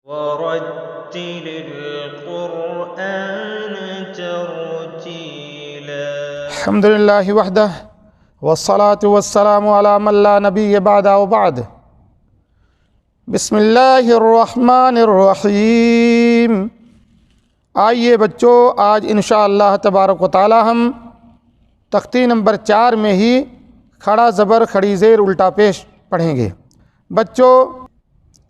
ورتل القرآن ترتيلا. الحمد للہ وحدہ والصلاة والسلام علی من لا نبی بعدہ وبعد. بسم اللہ الرحمن الرحیم. آئیے بچوں، آج انشاءاللہ تبارک و تعالی ہم تختی نمبر 4 میں ہی کھڑا زبر کھڑی زیر الٹا پیش پڑھیں گے. بچوں،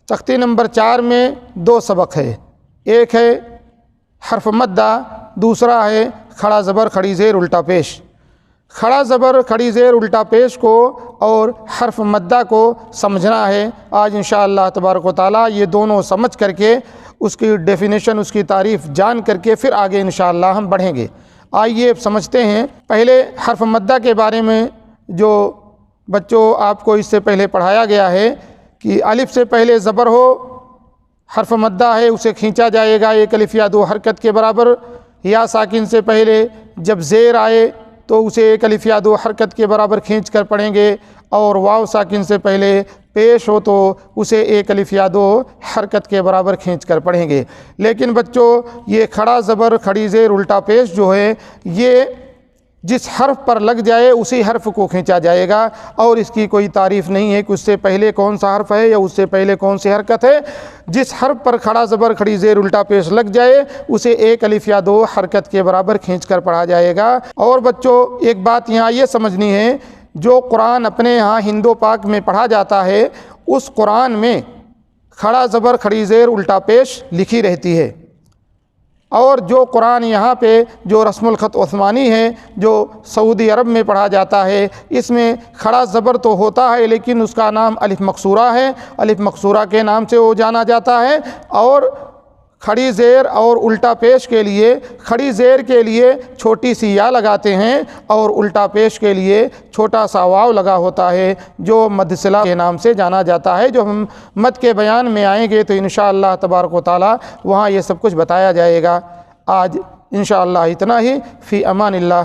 تختی نمبر 4 میں 2 سبق ہے. ایک ہے حرف مدہ، دوسرا ہے کھڑا زبر کھڑی زیر الٹا پیش. کھڑا زبر کھڑی زیر الٹا پیش کو اور حرف مدہ کو سمجھنا ہے. آج انشاءاللہ تبارک و تعالی یہ دونوں سمجھ کر کے اس کی ڈیفینیشن، اس کی تعریف جان کر کے پھر آگے انشاءاللہ ہم بڑھیں گے. آئیے سمجھتے ہیں. پہلے حرف مدہ کے بارے میں جو بچوں آپ کو اس سے پہلے پڑھایا گیا ہے کہ الف سے پہلے زبر ہو، حرف مدہ ہے، اسے کھینچا جائے گا 1 الف یا 2 حرکت کے برابر. یا ساکن سے پہلے جب زیر آئے تو اسے 1 الف یا 2 حرکت کے برابر کھینچ کر پڑھیں گے. اور واو ساکن سے پہلے پیش ہو تو اسے 1 الف یا 2 حرکت کے برابر کھینچ کر پڑھیں گے. لیکن بچوں، یہ کھڑا زبر کھڑی زیر الٹا پیش جو ہے، یہ جس حرف پر لگ جائے اسی حرف کو کھینچا جائے گا، اور اس کی کوئی تعریف نہیں ہے کہ اس سے پہلے کون سا حرف ہے یا اس سے پہلے کون سی حرکت ہے. جس حرف پر کھڑا زبر کھڑی زیر الٹا پیش لگ جائے اسے 1 الف یا 2 حرکت کے برابر کھینچ کر پڑھا جائے گا. اور بچوں، ایک بات یہاں یہ سمجھنی ہے، جو قرآن اپنے ہاں ہندو پاک میں پڑھا جاتا ہے اس قرآن میں کھڑا زبر کھڑی زیر الٹا پیش لکھی رہتی ہے. اور جو قرآن یہاں پہ جو رسم الخط عثمانی ہے، جو سعودی عرب میں پڑھا جاتا ہے، اس میں کھڑا زبر تو ہوتا ہے لیکن اس کا نام الف مقصورہ ہے، الف مقصورہ کے نام سے وہ جانا جاتا ہے. اور کھڑی زیر اور الٹا پیش کے لیے، کھڑی زیر کے لیے چھوٹی سی یا لگاتے ہیں اور الٹا پیش کے لیے چھوٹا سا واو لگا ہوتا ہے جو مد صلہ کے نام سے جانا جاتا ہے. جو ہم مد کے بیان میں آئیں گے تو انشاءاللہ تبارک و تعالی وہاں یہ سب کچھ بتایا جائے گا. آج انشاءاللہ اتنا ہی. فی امان اللہ.